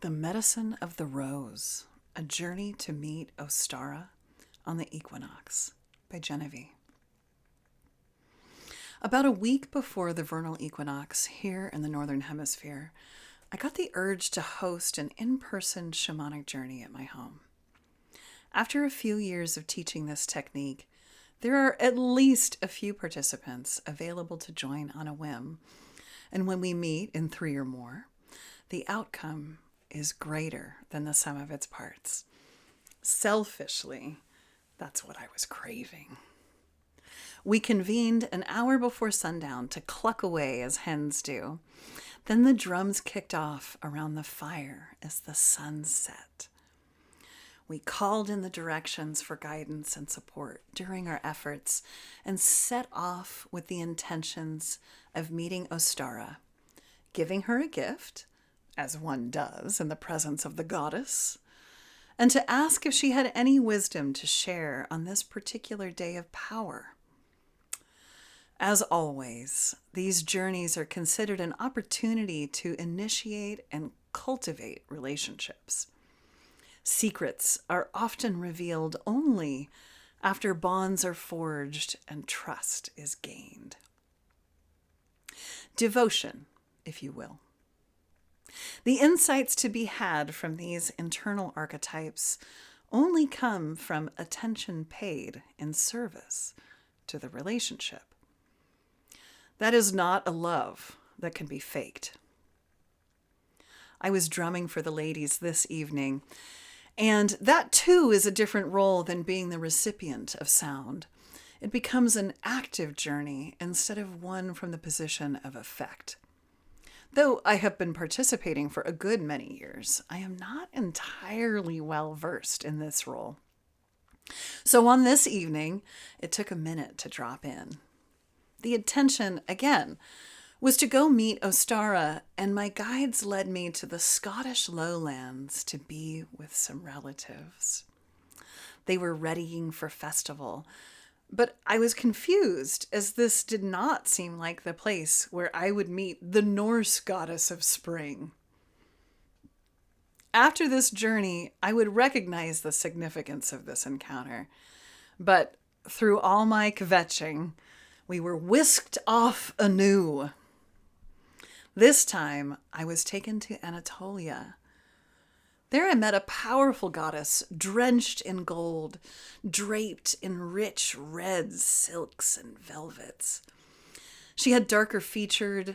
The Medicine of the Rose, A Journey to Meet Ostara on the Equinox by Genevieve. About a week before the vernal equinox here in the Northern Hemisphere, I got the urge to host an in-person shamanic journey at my home. After a few years of teaching this technique, there are at least a few participants available to join on a whim, and when we meet in 3 or more, the outcome is greater than the sum of its parts. Selfishly, that's what I was craving. We convened an hour before sundown to cluck away as hens do. Then the drums kicked off around the fire as the sun set. We called in the directions for guidance and support during our efforts and set off with the intentions of meeting Ostara, giving her a gift, as one does in the presence of the goddess, and to ask if she had any wisdom to share on this particular day of power. As always, these journeys are considered an opportunity to initiate and cultivate relationships. Secrets are often revealed only after bonds are forged and trust is gained. Devotion, if you will. The insights to be had from these internal archetypes only come from attention paid in service to the relationship. That is not a love that can be faked. I was drumming for the ladies this evening, and that too is a different role than being the recipient of sound. It becomes an active journey instead of one from the position of effect. Though I have been participating for a good many years, I am not entirely well versed in this role. So on this evening, it took a minute to drop in. The intention, again, was to go meet Ostara, and my guides led me to the Scottish lowlands to be with some relatives. They were readying for festival, but I was confused as this did not seem like the place where I would meet the Norse goddess of spring. After this journey, I would recognize the significance of this encounter, but through all my kvetching, we were whisked off anew. This time, I was taken to Anatolia. There I met a powerful goddess drenched in gold, draped in rich red silks and velvets. She had darker features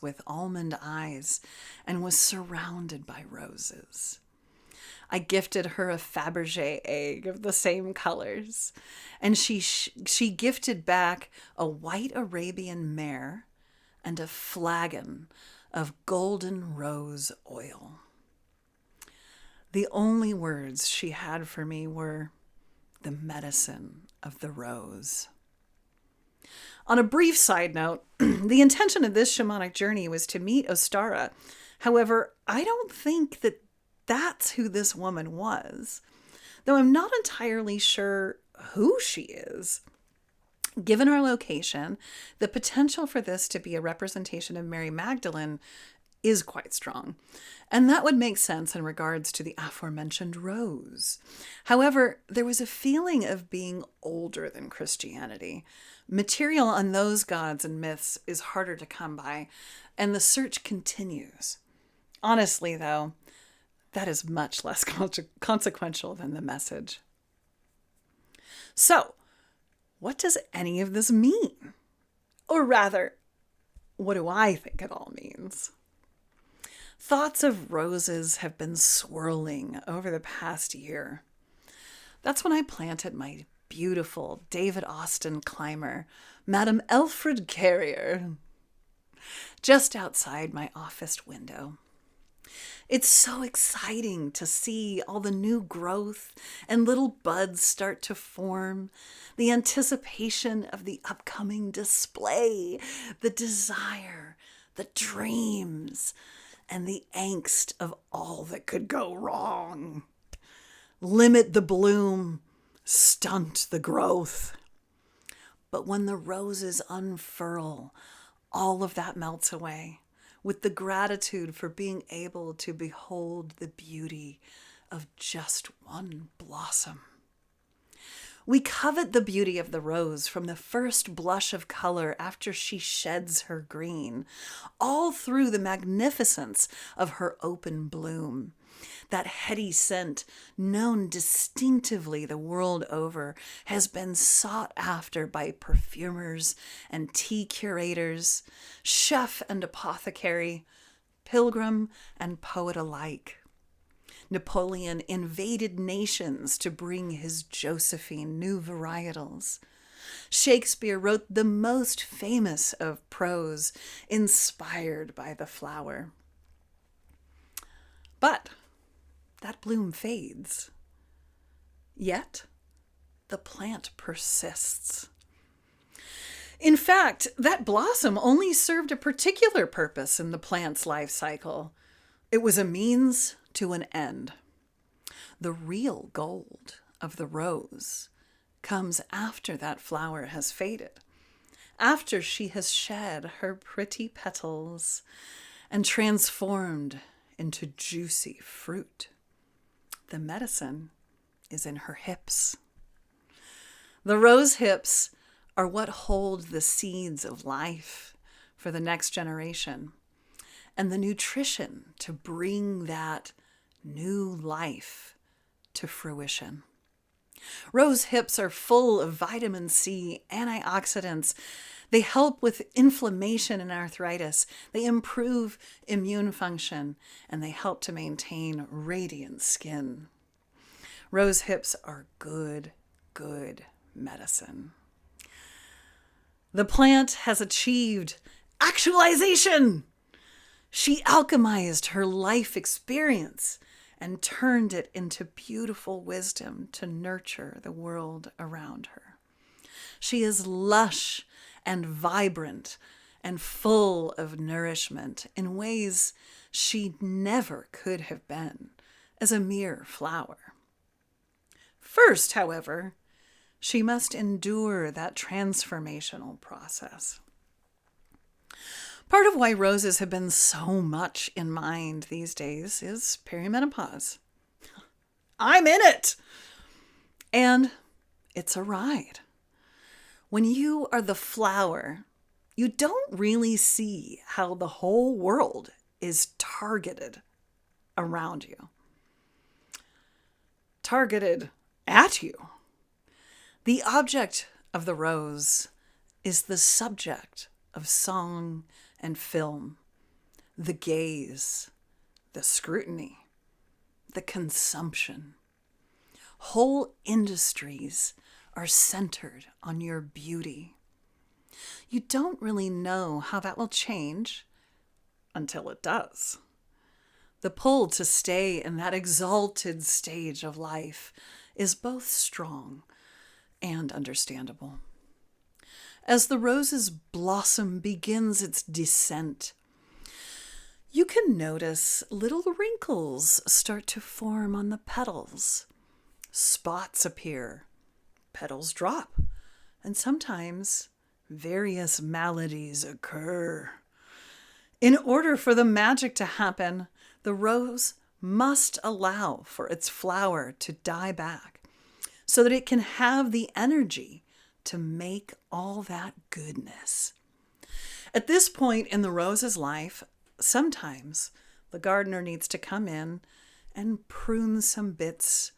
with almond eyes and was surrounded by roses. I gifted her a Fabergé egg of the same colors, and she gifted back a white Arabian mare and a flagon of golden rose oil. The only words she had for me were the medicine of the rose. On a brief side note, the intention of this shamanic journey was to meet Ostara. However, I don't think that that's who this woman was, though I'm not entirely sure who she is. Given our location, the potential for this to be a representation of Mary Magdalene is quite strong, and that would make sense in regards to the aforementioned rose. However, there was a feeling of being older than Christianity. Material on those gods and myths is harder to come by, and the search continues. Honestly, though, that is much less consequential than the message. So, what does any of this mean? Or rather, what do I think it all means? Thoughts of roses have been swirling over the past year. That's when I planted my beautiful David Austin climber, Madame Elfred Carrier, just outside my office window. It's so exciting to see all the new growth and little buds start to form, the anticipation of the upcoming display, the desire, the dreams, and the angst of all that could go wrong. Limit the bloom, stunt the growth. But when the roses unfurl, all of that melts away. with the gratitude for being able to behold the beauty of just one blossom. We covet the beauty of the rose from the first blush of color after she sheds her green, all through the magnificence of her open bloom. That heady scent, known distinctively the world over, has been sought after by perfumers and tea curators, chef and apothecary, pilgrim and poet alike. Napoleon invaded nations to bring his Josephine new varietals. Shakespeare wrote the most famous of prose, inspired by the flower. But that bloom fades. Yet, the plant persists. In fact, that blossom only served a particular purpose in the plant's life cycle. It was a means to an end. The real gold of the rose comes after that flower has faded, after she has shed her pretty petals and transformed into juicy fruit. The medicine is in her hips. The rose hips are what hold the seeds of life for the next generation and the nutrition to bring that new life to fruition. Rose hips are full of vitamin C, antioxidants. They help with inflammation and arthritis. They improve immune function, and they help to maintain radiant skin. Rose hips are good medicine. The plant has achieved actualization. She alchemized her life experience and turned it into beautiful wisdom to nurture the world around her. She is lush and vibrant and full of nourishment in ways she never could have been as a mere flower. First, however, she must endure that transformational process. Part of why roses have been so much in mind these days is perimenopause. I'm in it! And it's a ride. When you are the flower, you don't really see how the whole world is targeted around you. Targeted at you. The object of the rose is the subject of song and film, the gaze, the scrutiny, the consumption. Whole industries are centered on your beauty. You don't really know how that will change until it does. The pull to stay in that exalted stage of life is both strong and understandable. As the rose's blossom begins its descent, you can notice little wrinkles start to form on the petals. Spots appear, petals drop, and sometimes various maladies occur. In order for the magic to happen, the rose must allow for its flower to die back so that it can have the energy to make all that goodness. At this point in the rose's life, sometimes the gardener needs to come in and prune some bits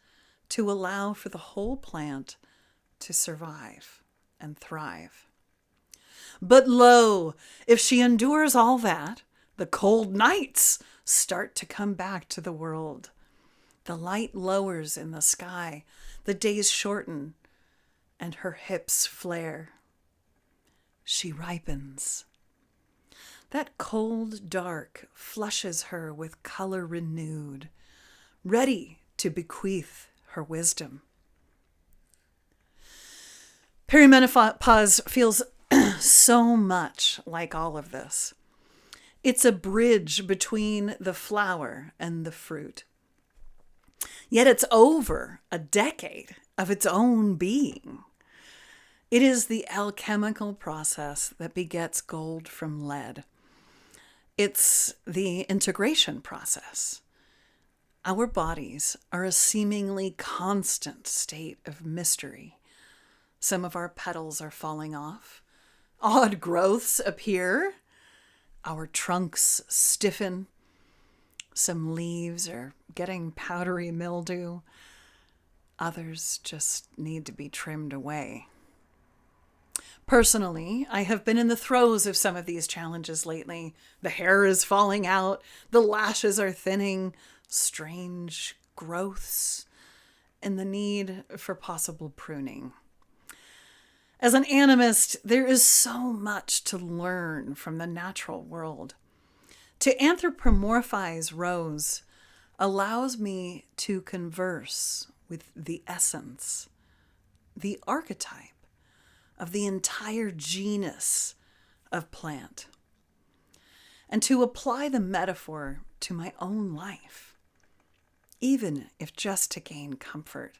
to allow for the whole plant to survive and thrive. But lo, if she endures all that, the cold nights start to come back to the world. The light lowers in the sky, the days shorten, and her hips flare. She ripens. That cold dark flushes her with color renewed, ready to bequeath her wisdom. Perimenopause feels so much like all of this. It's a bridge between the flower and the fruit. Yet it's over a decade of its own being. It is the alchemical process that begets gold from lead. It's the integration process. Our bodies are a seemingly constant state of mystery. Some of our petals are falling off. Odd growths appear. Our trunks stiffen. Some leaves are getting powdery mildew. Others just need to be trimmed away. Personally, I have been in the throes of some of these challenges lately. The hair is falling out, the lashes are thinning, strange growths, and the need for possible pruning. As an animist, there is so much to learn from the natural world. To anthropomorphize rose allows me to converse with the essence, the archetype of the entire genus of plant, and to apply the metaphor to my own life, even if just to gain comfort.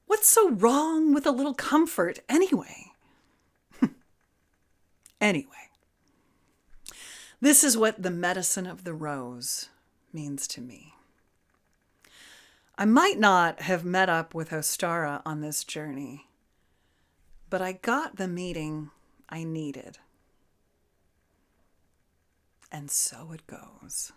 What's so wrong with a little comfort anyway? Anyway, this is what the medicine of the rose means to me. I might not have met up with Ostara on this journey, but I got the meeting I needed. And so it goes.